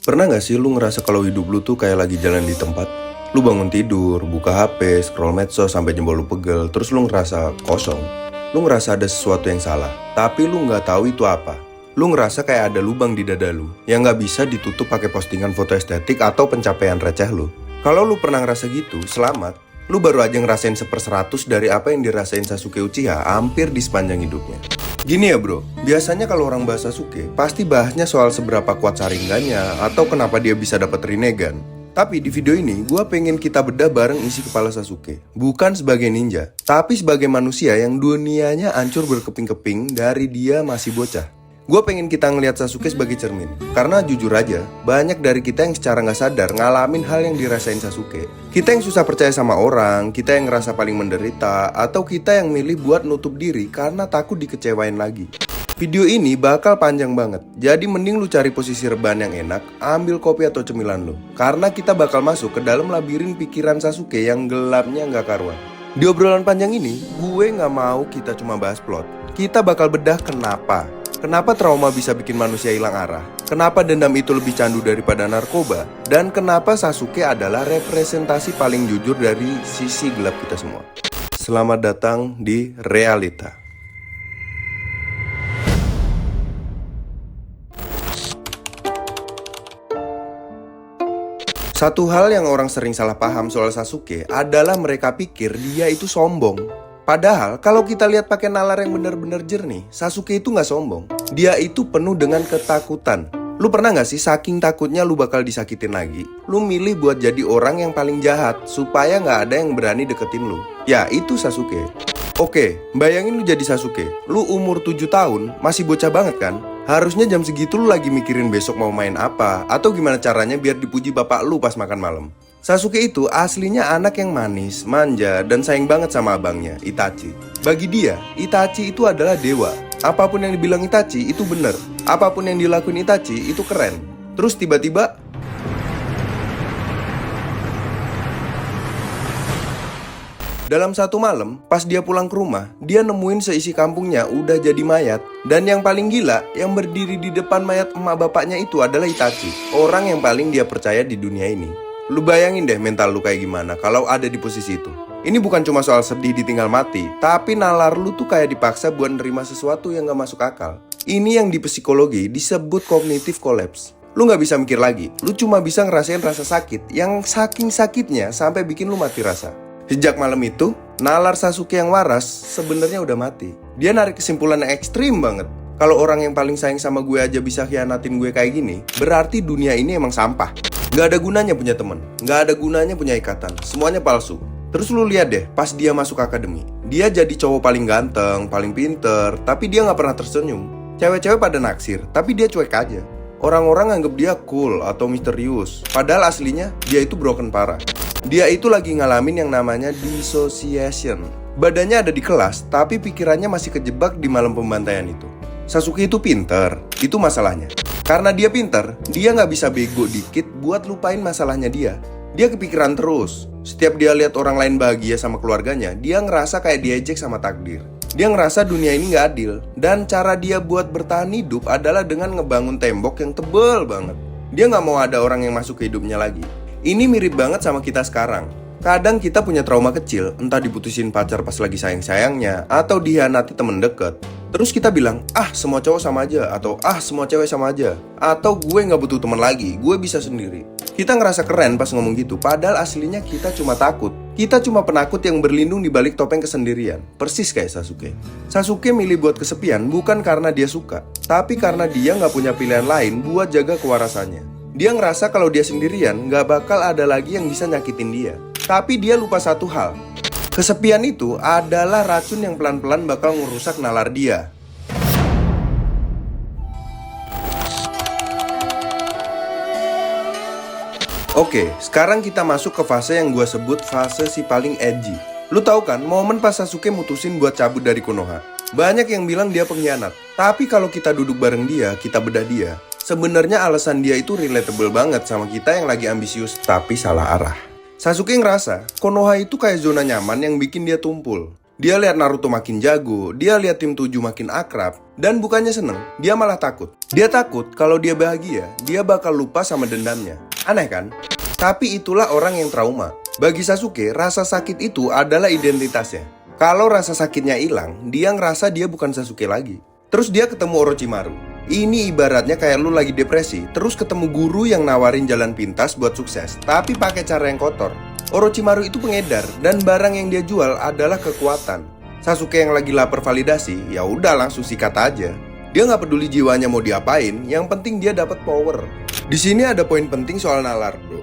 Pernah gak sih lu ngerasa kalau hidup lu tuh kayak lagi jalan di tempat? Lu bangun tidur, buka HP, scroll medsos sampai jempol lu pegel, terus lu ngerasa kosong. Lu ngerasa ada sesuatu yang salah, tapi lu nggak tahu itu apa. Lu ngerasa kayak ada lubang di dada lu yang nggak bisa ditutup pakai postingan foto estetik atau pencapaian receh lu. Kalau lu pernah ngerasa gitu, selamat. Lu baru aja ngerasain 1/100 dari apa yang dirasain Sasuke Uchiha hampir di sepanjang hidupnya. Gini ya bro, biasanya kalau orang bahas Sasuke, pasti bahasnya soal seberapa kuat Sharingannya atau kenapa dia bisa dapat Rinnegan. Tapi di video ini, gue pengen kita bedah bareng isi kepala Sasuke. Bukan sebagai ninja, tapi sebagai manusia yang dunianya hancur berkeping-keping dari dia masih bocah. Gue pengen kita ngelihat Sasuke sebagai cermin. Karena jujur aja, banyak dari kita yang secara gak sadar ngalamin hal yang dirasain Sasuke. Kita yang susah percaya sama orang, kita yang ngerasa paling menderita, atau kita yang milih buat nutup diri karena takut dikecewain lagi. Video ini bakal panjang banget, jadi mending lu cari posisi rebahan yang enak, ambil kopi atau cemilan lu. Karena kita bakal masuk ke dalam labirin pikiran Sasuke yang gelapnya gak karuan. Di obrolan panjang ini, gue gak mau kita cuma bahas plot. Kita bakal bedah kenapa. Kenapa trauma bisa bikin manusia hilang arah? Kenapa dendam itu lebih candu daripada narkoba? Dan kenapa Sasuke adalah representasi paling jujur dari sisi gelap kita semua? Selamat datang di Realita. Satu hal yang orang sering salah paham soal Sasuke adalah mereka pikir dia itu sombong. Padahal kalau kita lihat pakai nalar yang benar-benar jernih, Sasuke itu nggak sombong. Dia itu penuh dengan ketakutan. Lu pernah nggak sih saking takutnya lu bakal disakitin lagi, lu milih buat jadi orang yang paling jahat supaya nggak ada yang berani deketin lu? Ya itu Sasuke. Oke, bayangin lu jadi Sasuke. Lu umur 7 tahun, masih bocah banget kan? Harusnya jam segitu lu lagi mikirin besok mau main apa, atau gimana caranya biar dipuji bapak lu pas makan malam. Sasuke itu aslinya anak yang manis, manja, dan sayang banget sama abangnya, Itachi. Bagi dia, Itachi itu adalah dewa. Apapun yang dibilang Itachi itu bener. Apapun yang dilakuin Itachi itu keren. Terus tiba-tiba dalam satu malam, pas dia pulang ke rumah, dia nemuin seisi kampungnya udah jadi mayat. Dan yang paling gila, yang berdiri di depan mayat emak bapaknya itu adalah Itachi, orang yang paling dia percaya di dunia ini. Lu bayangin deh mental lu kayak gimana kalau ada di posisi itu. Ini bukan cuma soal sedih ditinggal mati, tapi nalar lu tuh kayak dipaksa buat nerima sesuatu yang gak masuk akal. Ini yang di psikologi disebut cognitive collapse. Lu gak bisa mikir lagi, lu cuma bisa ngerasain rasa sakit yang saking sakitnya sampai bikin lu mati rasa. Sejak malam itu, nalar Sasuke yang waras sebenarnya udah mati. Dia narik kesimpulan yang ekstrim banget. Kalau orang yang paling sayang sama gue aja bisa khianatin gue kayak gini, berarti dunia ini emang sampah. Gak ada gunanya punya temen, gak ada gunanya punya ikatan, semuanya palsu. Terus lu lihat deh, pas dia masuk akademi, dia jadi cowok paling ganteng, paling pinter, tapi dia gak pernah tersenyum. Cewek-cewek pada naksir, tapi dia cuek aja. Orang-orang anggap dia cool atau misterius, padahal aslinya dia itu broken parah. Dia itu lagi ngalamin yang namanya dissociation. Badannya ada di kelas, tapi pikirannya masih kejebak di malam pembantaian itu. Sasuke itu pinter, itu masalahnya. Karena dia pinter, dia nggak bisa bego dikit buat lupain masalahnya dia. Dia kepikiran terus. Setiap dia lihat orang lain bahagia sama keluarganya, dia ngerasa kayak diejek sama takdir. Dia ngerasa dunia ini nggak adil. Dan cara dia buat bertahan hidup adalah dengan ngebangun tembok yang tebel banget. Dia nggak mau ada orang yang masuk ke hidupnya lagi. Ini mirip banget sama kita sekarang. Kadang kita punya trauma kecil, entah diputusin pacar pas lagi sayang-sayangnya, atau dihianati temen deket. Terus kita bilang, semua cowok sama aja, atau semua cewek sama aja, atau gue gak butuh teman lagi, gue bisa sendiri. Kita ngerasa keren pas ngomong gitu, padahal aslinya kita cuma takut. Kita cuma penakut yang berlindung di balik topeng kesendirian, persis kayak Sasuke. Sasuke milih buat kesepian bukan karena dia suka, tapi karena dia gak punya pilihan lain buat jaga kewarasannya. Dia ngerasa kalau dia sendirian, gak bakal ada lagi yang bisa nyakitin dia. Tapi dia lupa satu hal. Kesepian itu adalah racun yang pelan-pelan bakal ngerusak nalar dia. Oke, sekarang kita masuk ke fase yang gue sebut fase si paling edgy. Lu tahu kan, momen pas Sasuke mutusin buat cabut dari Konoha. Banyak yang bilang dia pengkhianat. Tapi kalau kita duduk bareng dia, kita bedah dia, sebenarnya alasan dia itu relatable banget sama kita yang lagi ambisius tapi salah arah. Sasuke ngerasa Konoha itu kayak zona nyaman yang bikin dia tumpul. Dia lihat Naruto makin jago, dia lihat tim 7 makin akrab, dan bukannya seneng, dia malah takut. Dia takut kalau dia bahagia, dia bakal lupa sama dendamnya. Aneh kan? Tapi itulah orang yang trauma. Bagi Sasuke, rasa sakit itu adalah identitasnya. Kalau rasa sakitnya hilang, dia ngerasa dia bukan Sasuke lagi. Terus dia ketemu Orochimaru. Ini ibaratnya kayak lu lagi depresi, terus ketemu guru yang nawarin jalan pintas buat sukses, tapi pakai cara yang kotor. Orochimaru itu pengedar, dan barang yang dia jual adalah kekuatan. Sasuke yang lagi lapar validasi, ya udah langsung sikat aja. Dia nggak peduli jiwanya mau diapain, yang penting dia dapat power. Di sini ada poin penting soal nalar, bro.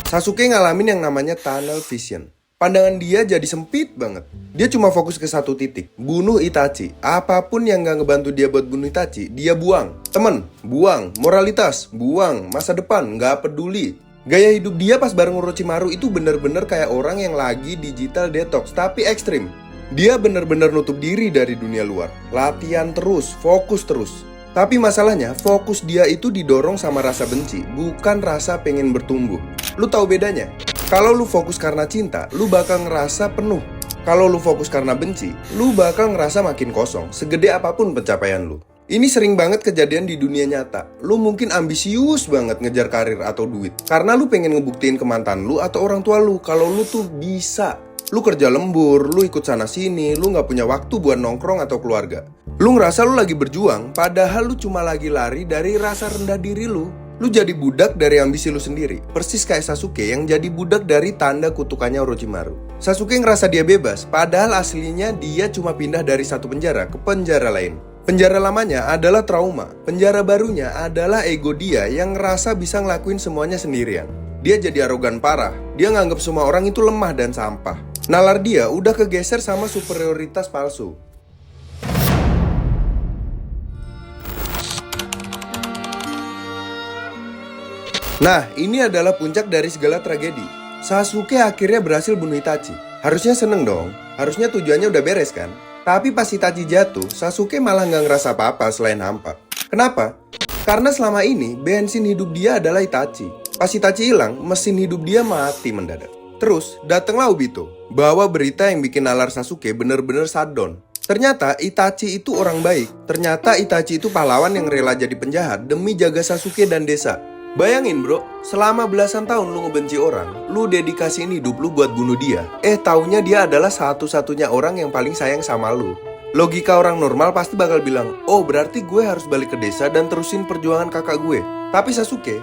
Sasuke ngalamin yang namanya tunnel vision. Pandangan dia jadi sempit banget. Dia cuma fokus ke satu titik, bunuh Itachi. Apapun yang gak ngebantu dia buat bunuh Itachi, dia buang. Temen, buang. Moralitas, buang. Masa depan, gak peduli. Gaya hidup dia pas bareng Orochimaru itu bener-bener kayak orang yang lagi digital detox, tapi ekstrim. Dia bener-bener nutup diri dari dunia luar. Latihan terus, fokus terus. Tapi masalahnya, fokus dia itu didorong sama rasa benci, bukan rasa pengen bertumbuh. Lu tahu bedanya? Kalau lu fokus karena cinta, lu bakal ngerasa penuh. Kalau lu fokus karena benci, lu bakal ngerasa makin kosong, segede apapun pencapaian lu. Ini sering banget kejadian di dunia nyata. Lu mungkin ambisius banget ngejar karir atau duit, karena lu pengen ngebuktiin ke mantan lu atau orang tua lu kalau lu tuh bisa. Lu kerja lembur, lu ikut sana sini, lu gak punya waktu buat nongkrong atau keluarga. Lu ngerasa lu lagi berjuang, padahal lu cuma lagi lari dari rasa rendah diri lu. Lu jadi budak dari ambisi lu sendiri. Persis kayak Sasuke yang jadi budak dari tanda kutukannya Orochimaru. Sasuke ngerasa dia bebas, padahal aslinya dia cuma pindah dari satu penjara ke penjara lain. Penjara lamanya adalah trauma, penjara barunya adalah ego dia yang ngerasa bisa ngelakuin semuanya sendirian. Dia jadi arogan parah, dia nganggap semua orang itu lemah dan sampah. Nalar dia udah kegeser sama superioritas palsu. Nah, ini adalah puncak dari segala tragedi. Sasuke akhirnya berhasil bunuh Itachi. Harusnya seneng dong, harusnya tujuannya udah beres kan? Tapi pas Itachi jatuh, Sasuke malah nggak ngerasa apa-apa selain hampa. Kenapa? Karena selama ini, bensin hidup dia adalah Itachi. Pas Itachi hilang, mesin hidup dia mati mendadak. Terus, datanglah Obito, bawa berita yang bikin nalar Sasuke bener-bener shutdown. Ternyata Itachi itu orang baik. Ternyata Itachi itu pahlawan yang rela jadi penjahat demi jaga Sasuke dan desa. Bayangin bro, selama belasan tahun lu ngebenci orang, lu dedikasiin hidup lu buat bunuh dia. Taunya dia adalah satu-satunya orang yang paling sayang sama lu. Logika orang normal pasti bakal bilang, oh berarti gue harus balik ke desa dan terusin perjuangan kakak gue. Tapi Sasuke,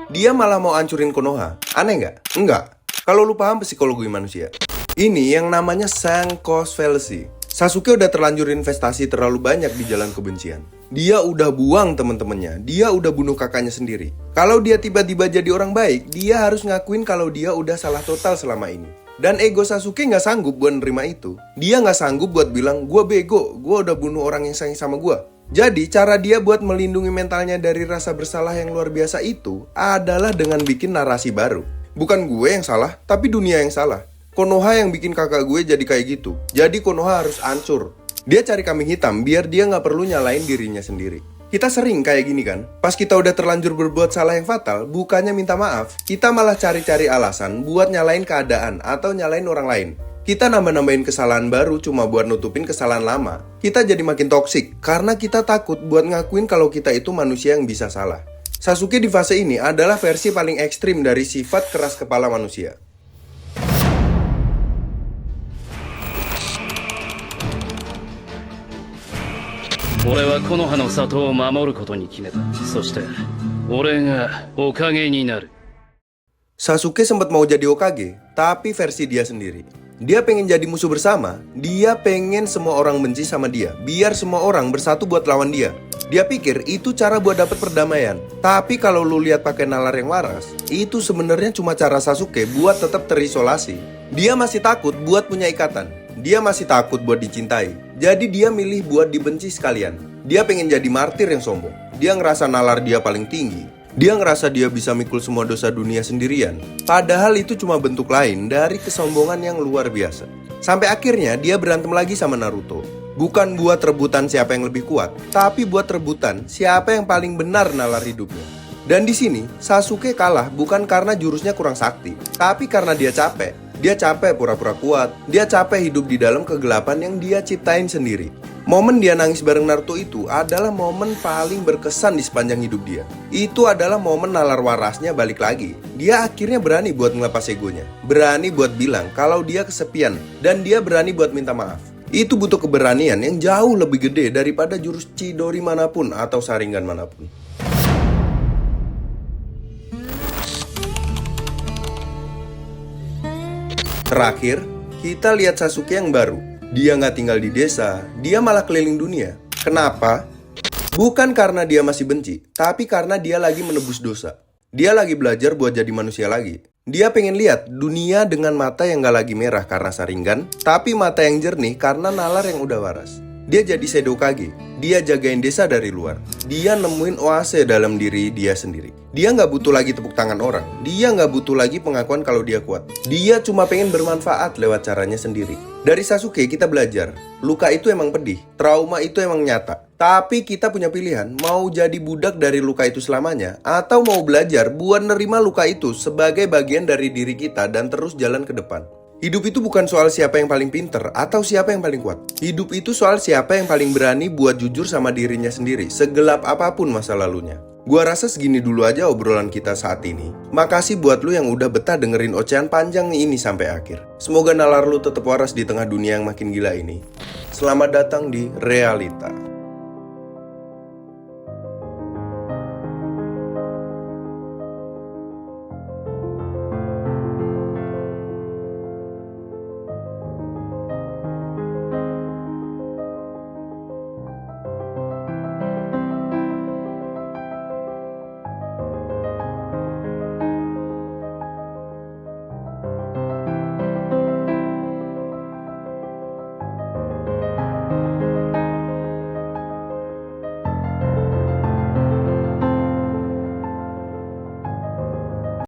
dia malah mau hancurin Konoha. Aneh nggak? Enggak. Kalau lu paham psikologi manusia. Ini yang namanya sunk cost fallacy. Sasuke udah terlanjur investasi terlalu banyak di jalan kebencian. Dia udah buang temen-temennya, dia udah bunuh kakaknya sendiri. Kalau dia tiba-tiba jadi orang baik, dia harus ngakuin kalau dia udah salah total selama ini. Dan ego Sasuke gak sanggup buat nerima itu. Dia gak sanggup buat bilang, gue bego, gue udah bunuh orang yang sayang sama gue. Jadi cara dia buat melindungi mentalnya dari rasa bersalah yang luar biasa itu adalah dengan bikin narasi baru. Bukan gue yang salah, tapi dunia yang salah. Konoha yang bikin kakak gue jadi kayak gitu. Jadi Konoha harus hancur. Dia cari kambing hitam biar dia gak perlu nyalain dirinya sendiri. Kita sering kayak gini kan? Pas kita udah terlanjur berbuat salah yang fatal, bukannya minta maaf, kita malah cari-cari alasan buat nyalain keadaan atau nyalain orang lain. Kita nambah-nambahin kesalahan baru cuma buat nutupin kesalahan lama. Kita jadi makin toksik karena kita takut buat ngakuin kalau kita itu manusia yang bisa salah. Sasuke di fase ini adalah versi paling ekstrim dari sifat keras kepala manusia. Sasuke sempat mau jadi Hokage, tapi versi dia sendiri. Dia pengen jadi musuh bersama, dia pengen semua orang benci sama dia, biar semua orang bersatu buat lawan dia. Dia pikir itu cara buat dapat perdamaian. Tapi kalau lu lihat pakai nalar yang waras, itu sebenarnya cuma cara Sasuke buat tetap terisolasi. Dia masih takut buat punya ikatan. Dia masih takut buat dicintai. Jadi dia milih buat dibenci sekalian. Dia pengen jadi martir yang sombong. Dia ngerasa nalar dia paling tinggi. Dia ngerasa dia bisa mikul semua dosa dunia sendirian. Padahal itu cuma bentuk lain dari kesombongan yang luar biasa. Sampai akhirnya dia berantem lagi sama Naruto. Bukan buat rebutan siapa yang lebih kuat, tapi buat rebutan siapa yang paling benar nalar hidupnya. Dan di sini Sasuke kalah bukan karena jurusnya kurang sakti, tapi karena dia capek. Dia capek pura-pura kuat. Dia capek hidup di dalam kegelapan yang dia ciptain sendiri. Momen dia nangis bareng Naruto itu adalah momen paling berkesan di sepanjang hidup dia. Itu adalah momen nalar warasnya balik lagi. Dia akhirnya berani buat ngelepas egonya. Berani buat bilang kalau dia kesepian. Dan dia berani buat minta maaf. Itu butuh keberanian yang jauh lebih gede daripada jurus Chidori manapun atau Sharingan manapun. Terakhir, kita lihat Sasuke yang baru. Dia nggak tinggal di desa, dia malah keliling dunia. Kenapa? Bukan karena dia masih benci, tapi karena dia lagi menebus dosa. Dia lagi belajar buat jadi manusia lagi. Dia pengen lihat dunia dengan mata yang nggak lagi merah karena Sharingan, tapi mata yang jernih karena nalar yang udah waras. Dia jadi Shadow Kage. Dia jagain desa dari luar. Dia nemuin oase dalam diri dia sendiri. Dia nggak butuh lagi tepuk tangan orang. Dia nggak butuh lagi pengakuan kalau dia kuat. Dia cuma pengen bermanfaat lewat caranya sendiri. Dari Sasuke kita belajar, luka itu emang pedih, trauma itu emang nyata. Tapi kita punya pilihan, mau jadi budak dari luka itu selamanya, atau mau belajar buat nerima luka itu sebagai bagian dari diri kita dan terus jalan ke depan. Hidup itu bukan soal siapa yang paling pinter atau siapa yang paling kuat. Hidup itu soal siapa yang paling berani buat jujur sama dirinya sendiri, segelap apapun masa lalunya. Gua rasa segini dulu aja obrolan kita saat ini. Makasih buat lu yang udah betah dengerin ocehan panjang ini sampai akhir. Semoga nalar lu tetap waras di tengah dunia yang makin gila ini. Selamat datang di Realita.